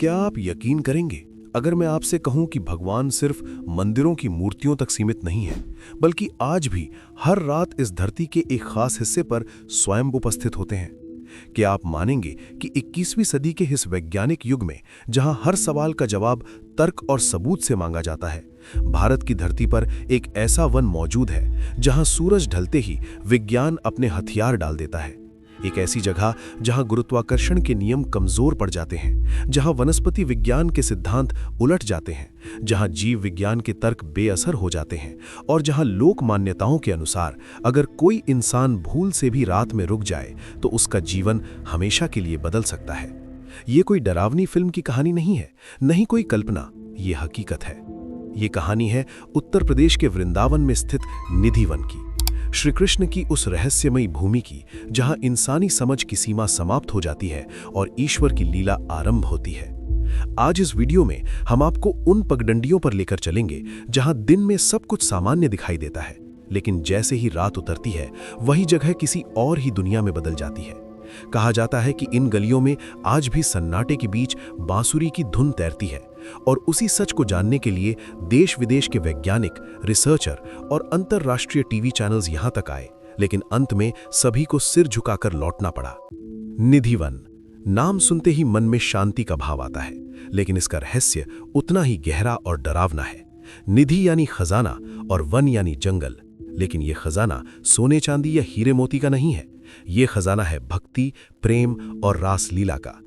क्या आप यकीन करेंगे अगर मैं आपसे कहूं कि भगवान सिर्फ मंदिरों की मूर्तियों तक सीमित नहीं है, बल्कि आज भी हर रात इस धरती के एक खास हिस्से पर स्वयं उपस्थित होते हैं। क्या आप मानेंगे कि 21वीं सदी के इस वैज्ञानिक युग में, जहां हर सवाल का जवाब तर्क और सबूत से मांगा जाता है, भारत की धरती पर एक ऐसा वन मौजूद है जहां सूरज ढलते ही विज्ञान अपने हथियार डाल देता है। एक ऐसी जगह जहां गुरुत्वाकर्षण के नियम कमजोर पड़ जाते हैं, जहां वनस्पति विज्ञान के सिद्धांत उलट जाते हैं, जहां जीव विज्ञान के तर्क बेअसर हो जाते हैं और जहां लोक मान्यताओं के अनुसार अगर कोई इंसान भूल से भी रात में रुक जाए तो उसका जीवन हमेशा के लिए बदल सकता है। ये कोई डरावनी फिल्म की कहानी नहीं है, नहीं कोई कल्पना, ये हकीकत है। ये कहानी है उत्तर प्रदेश के वृंदावन में स्थित निधि वन की, श्री कृष्ण की उस रहस्यमयी भूमि की जहां इंसानी समझ की सीमा समाप्त हो जाती है और ईश्वर की लीला आरंभ होती है। आज इस वीडियो में हम आपको उन पगडंडियों पर लेकर चलेंगे जहां दिन में सब कुछ सामान्य दिखाई देता है, लेकिन जैसे ही रात उतरती है वही जगह किसी और ही दुनिया में बदल जाती है। कहा जाता है कि इन गलियों में आज भी सन्नाटे के बीच बांसुरी की धुन तैरती है, और उसी सच को जानने के लिए देश विदेश के वैज्ञानिक, रिसर्चर और अंतर्राष्ट्रीय टीवी चैनल्स यहां तक आए, लेकिन अंत में सभी को सिर झुकाकर लौटना पड़ा। निधि वन नाम सुनते ही मन में शांति का भाव आता है, लेकिन इसका रहस्य उतना ही गहरा और डरावना है। निधि यानी खजाना और वन यानी जंगल, लेकिन यह खजाना सोने चांदी या हीरे मोती का नहीं है। ये खजाना है भक्ति, प्रेम और रासलीला का।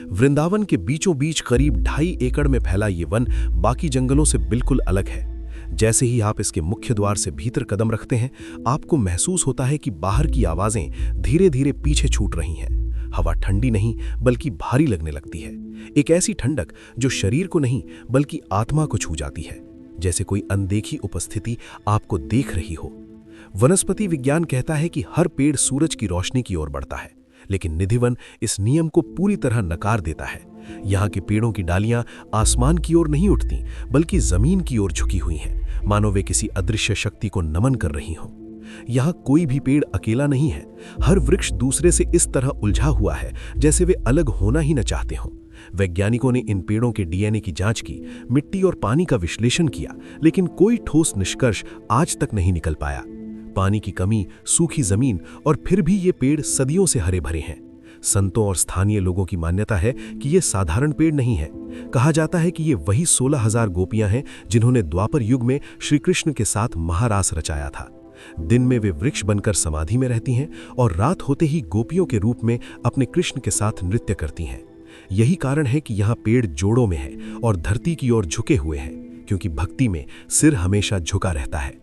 वृंदावन के बीचों बीच करीब 2.5 एकड़ में फैला ये वन बाकी जंगलों से बिल्कुल अलग है। जैसे ही आप इसके मुख्य द्वार से भीतर कदम रखते हैं, आपको महसूस होता है कि बाहर की आवाजें धीरे धीरे पीछे छूट रही हैं। हवा ठंडी नहीं बल्कि भारी लगने लगती है, एक ऐसी ठंडक जो शरीर को नहीं बल्कि आत्मा को छू जाती है, जैसे कोई अनदेखी उपस्थिति आपको देख रही हो। वनस्पति विज्ञान कहता है कि हर पेड़ सूरज की रोशनी की ओर बढ़ता है, लेकिन निधिवन इस नियम को पूरी तरह नकार देता है। यहाँ के पेड़ों की डालियां आसमान की ओर नहीं उठती बल्कि जमीन की ओर झुकी हुई हैं, मानो वे किसी अदृश्य शक्ति को नमन कर रही हों। यहाँ कोई भी पेड़ अकेला नहीं है, हर वृक्ष दूसरे से इस तरह उलझा हुआ है जैसे वे अलग होना ही न चाहते हों। वैज्ञानिकों ने इन पेड़ों के डीएनए की जांच की, मिट्टी और पानी का विश्लेषण किया, लेकिन कोई ठोस निष्कर्ष आज तक नहीं निकल पाया। पानी की कमी, सूखी जमीन, और फिर भी ये पेड़ सदियों से हरे भरे हैं। संतों और स्थानीय लोगों की मान्यता है कि ये साधारण पेड़ नहीं है। कहा जाता है कि ये वही 16,000 गोपियां हैं जिन्होंने द्वापर युग में श्री कृष्ण के साथ महारास रचाया था। दिन में वे वृक्ष बनकर समाधि में रहती हैं और रात होते ही गोपियों के रूप में अपने कृष्ण के साथ नृत्य करती हैं। यही कारण है कि यहाँ पेड़ जोड़ों में है और धरती की ओर झुके हुए हैं, क्योंकि भक्ति में सिर हमेशा झुका रहता है।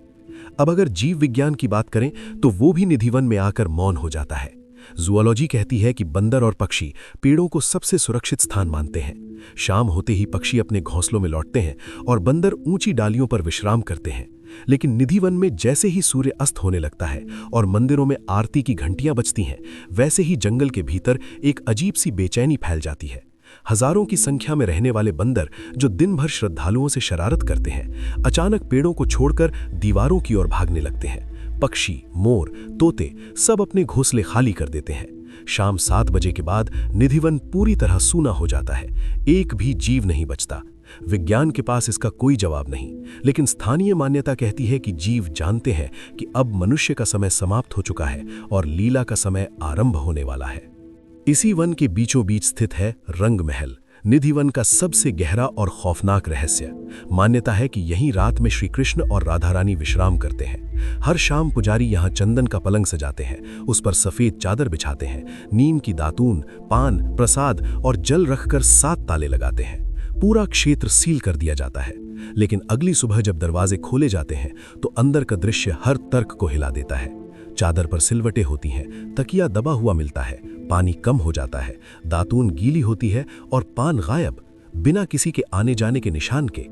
अब अगर जीव विज्ञान की बात करें तो वो भी निधिवन में आकर मौन हो जाता है। जूलॉजी कहती है कि बंदर और पक्षी पेड़ों को सबसे सुरक्षित स्थान मानते हैं। शाम होते ही पक्षी अपने घोंसलों में लौटते हैं और बंदर ऊंची डालियों पर विश्राम करते हैं। लेकिन निधिवन में जैसे ही सूर्य अस्त होने लगता है और मंदिरों में आरती की घंटियां बजती हैं, वैसे ही जंगल के भीतर एक अजीब सी बेचैनी फैल जाती है। हजारों की संख्या में रहने वाले बंदर, जो दिन भर श्रद्धालुओं से शरारत करते हैं, अचानक पेड़ों को छोड़कर दीवारों की ओर भागने लगते हैं। पक्षी, मोर, तोते सब अपने घोंसले खाली कर देते हैं। शाम 7 बजे के बाद निधिवन पूरी तरह सूना हो जाता है, एक भी जीव नहीं बचता। विज्ञान के पास इसका कोई जवाब नहीं, लेकिन स्थानीय मान्यता कहती है कि जीव जानते हैं कि अब मनुष्य का समय समाप्त हो चुका है और लीला का समय आरंभ होने वाला है। इसी वन के बीचों बीच स्थित है रंग महल, निधिवन का सबसे गहरा और खौफनाक रहस्य। मान्यता है कि यहीं रात में श्री कृष्ण और राधा रानी विश्राम करते हैं। हर शाम पुजारी यहाँ चंदन का पलंग सजाते हैं, उस पर सफेद चादर बिछाते हैं, नीम की दातून, पान, प्रसाद और जल रखकर 7 ताले लगाते हैं। पूरा क्षेत्र सील कर दिया जाता है। लेकिन अगली सुबह जब दरवाजे खोले जाते हैं तो अंदर का दृश्य हर तर्क को हिला देता है। चादर पर सिलवटें होती हैं, तकिया दबा हुआ मिलता है, पानी कम हो जाता है, दातून गीली होती है और पान गायब, बिना किसी के आने जाने के निशान के।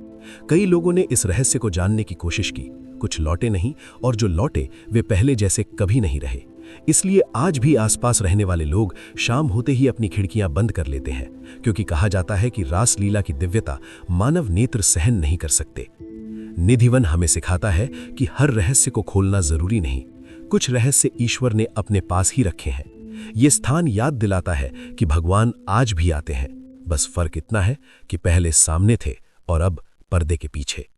कई लोगों ने इस रहस्य को जानने की कोशिश की, कुछ लौटे नहीं, और जो लौटे वे पहले जैसे कभी नहीं रहे। इसलिए आज भी आसपास रहने वाले लोग शाम होते ही अपनी खिड़कियां बंद कर लेते हैं, क्योंकि कहा जाता है कि रासलीला की दिव्यता मानव नेत्र सहन नहीं कर सकते। निधिवन हमें सिखाता है कि हर रहस्य को खोलना जरूरी नहीं, कुछ रहस्य ईश्वर ने अपने पास ही रखे हैं। ये स्थान याद दिलाता है कि भगवान आज भी आते हैं, बस फर्क इतना है कि पहले सामने थे और अब पर्दे के पीछे।